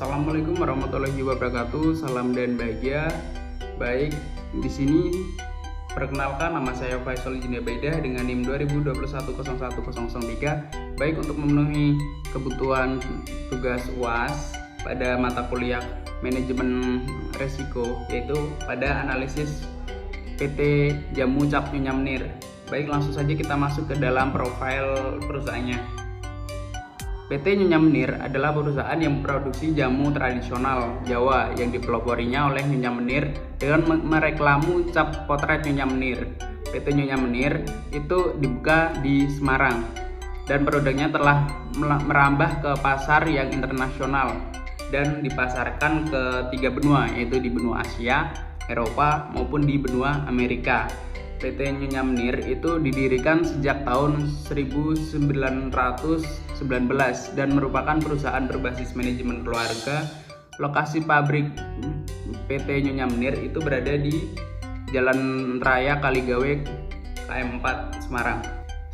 Assalamualaikum warahmatullahi wabarakatuh. Salam dan bahagia. Baik, di sini perkenalkan, nama saya Faisal Jinabaidah dengan NIM 2021010003. Baik, untuk memenuhi kebutuhan tugas UAS pada mata kuliah manajemen resiko, yaitu pada analisis PT Jamu Cap Nyonya Menir. Baik, langsung saja kita masuk ke dalam profil perusahaannya. PT Nyonya Menir adalah perusahaan yang memproduksi jamu tradisional Jawa yang dipeloporinya oleh Nyonya Menir dengan mereklamu cap potret Nyonya Menir. PT Nyonya Menir itu dibuka di Semarang dan produknya telah merambah ke pasar yang internasional dan dipasarkan ke 3 benua, yaitu di benua Asia, Eropa maupun di benua Amerika. PT Nyonya Menir itu didirikan sejak tahun 1919 dan merupakan perusahaan berbasis manajemen keluarga. Lokasi pabrik PT Nyonya Menir itu berada di Jalan Raya Kaligawe KM 4 Semarang.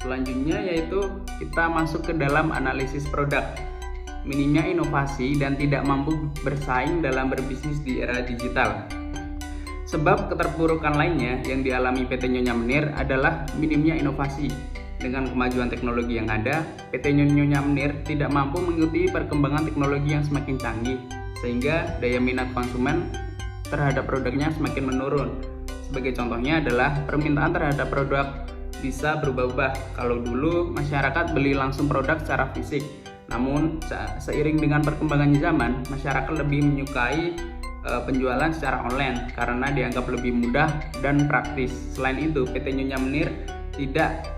Selanjutnya yaitu kita masuk ke dalam analisis produk. Minimnya inovasi dan tidak mampu bersaing dalam berbisnis di era digital. Sebab keterpurukan lainnya yang dialami PT Nyonya Menir adalah minimnya inovasi. Dengan kemajuan teknologi yang ada, PT Nyonya Menir tidak mampu mengikuti perkembangan teknologi yang semakin canggih, sehingga daya minat konsumen terhadap produknya semakin menurun. Sebagai contohnya adalah permintaan terhadap produk bisa berubah-ubah. Kalau dulu masyarakat beli langsung produk secara fisik, namun seiring dengan perkembangan zaman, masyarakat lebih menyukai penjualan secara online karena dianggap lebih mudah dan praktis. Selain itu, PT Nyonya Menir tidak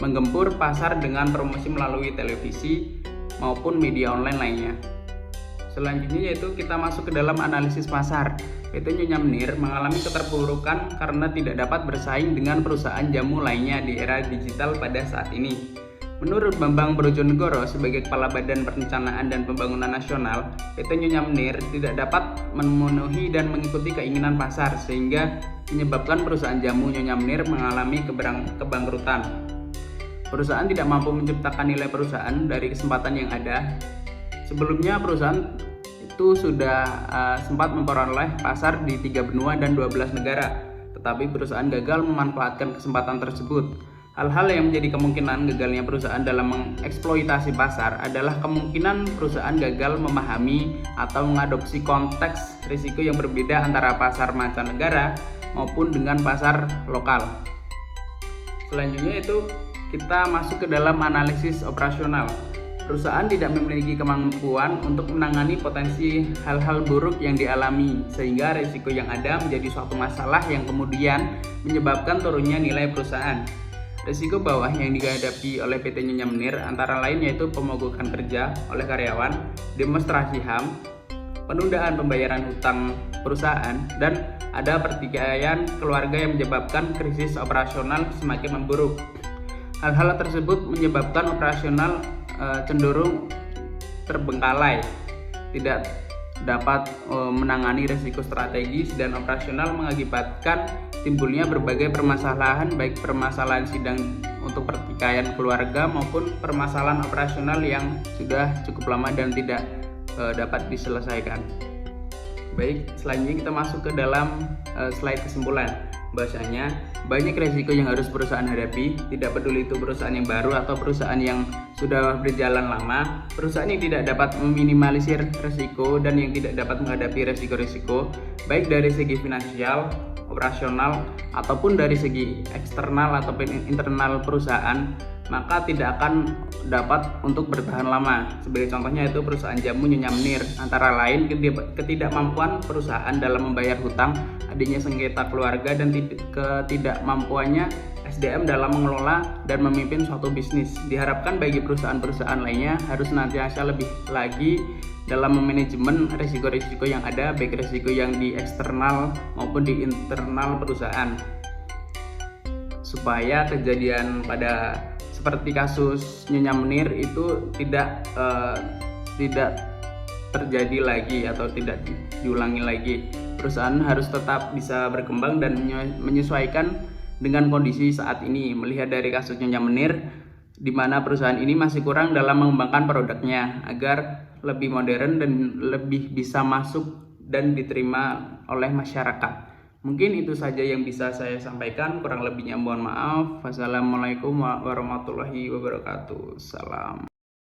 menggempur pasar dengan promosi melalui televisi maupun media online lainnya. Selanjutnya yaitu kita masuk ke dalam analisis pasar. PT Nyonya Menir mengalami keterpurukan karena tidak dapat bersaing dengan perusahaan jamu lainnya di era digital pada saat ini. Menurut Bambang Brojonegoro sebagai Kepala Badan Perencanaan dan Pembangunan Nasional, PT Nyonya Menir tidak dapat memenuhi dan mengikuti keinginan pasar sehingga menyebabkan perusahaan jamu Nyonya Menir mengalami kebangkrutan. Perusahaan tidak mampu menciptakan nilai perusahaan dari kesempatan yang ada. Sebelumnya perusahaan itu sudah sempat memperoleh pasar di 3 benua dan 12 negara, tetapi perusahaan gagal memanfaatkan kesempatan tersebut. Hal-hal yang menjadi kemungkinan gagalnya perusahaan dalam mengeksploitasi pasar adalah kemungkinan perusahaan gagal memahami atau mengadopsi konteks risiko yang berbeda antara pasar mancanegara maupun dengan pasar lokal. Selanjutnya itu kita masuk ke dalam analisis operasional. Perusahaan tidak memiliki kemampuan untuk menangani potensi hal-hal buruk yang dialami, sehingga risiko yang ada menjadi suatu masalah yang kemudian menyebabkan turunnya nilai perusahaan. Risiko bawah yang dihadapi oleh PT Nyonya Menir antara lain yaitu pemogokan kerja oleh karyawan, demonstrasi HAM, penundaan pembayaran hutang perusahaan, dan ada pertikaian keluarga yang menyebabkan krisis operasional semakin memburuk. Hal-hal tersebut menyebabkan operasional cenderung terbengkalai, tidak dapat menangani risiko strategis, dan operasional mengakibatkan timbulnya berbagai permasalahan, baik permasalahan sidang untuk pertikaian keluarga maupun permasalahan operasional yang sudah cukup lama dan tidak dapat diselesaikan. Baik, selanjutnya kita masuk ke dalam slide kesimpulan. Bahwasanya banyak risiko yang harus perusahaan hadapi, tidak peduli itu perusahaan yang baru atau perusahaan yang sudah berjalan lama. Perusahaan yang tidak dapat meminimalisir risiko dan yang tidak dapat menghadapi risiko-risiko baik dari segi finansial, operasional ataupun dari segi eksternal ataupun internal perusahaan, maka tidak akan dapat untuk bertahan lama. Sebagai contohnya itu perusahaan jamu Nyonya Menir, antara lain ketidakmampuan perusahaan dalam membayar hutang, adanya sengketa keluarga, dan ketidakmampuannya SDM dalam mengelola dan memimpin suatu bisnis. Diharapkan bagi perusahaan-perusahaan lainnya harus senantiasa lebih lagi dalam memanajemen risiko-risiko yang ada, baik risiko yang di eksternal maupun di internal perusahaan, supaya kejadian pada seperti kasus Nyonya Menir itu tidak terjadi lagi atau tidak diulangi lagi. Perusahaan harus tetap bisa berkembang dan menyesuaikan dengan kondisi saat ini. Melihat dari kasus Nyonya Menir, di mana perusahaan ini masih kurang dalam mengembangkan produknya agar lebih modern dan lebih bisa masuk dan diterima oleh masyarakat. Mungkin itu saja yang bisa saya sampaikan, kurang lebihnya mohon maaf. Wassalamualaikum warahmatullahi wabarakatuh. Salam.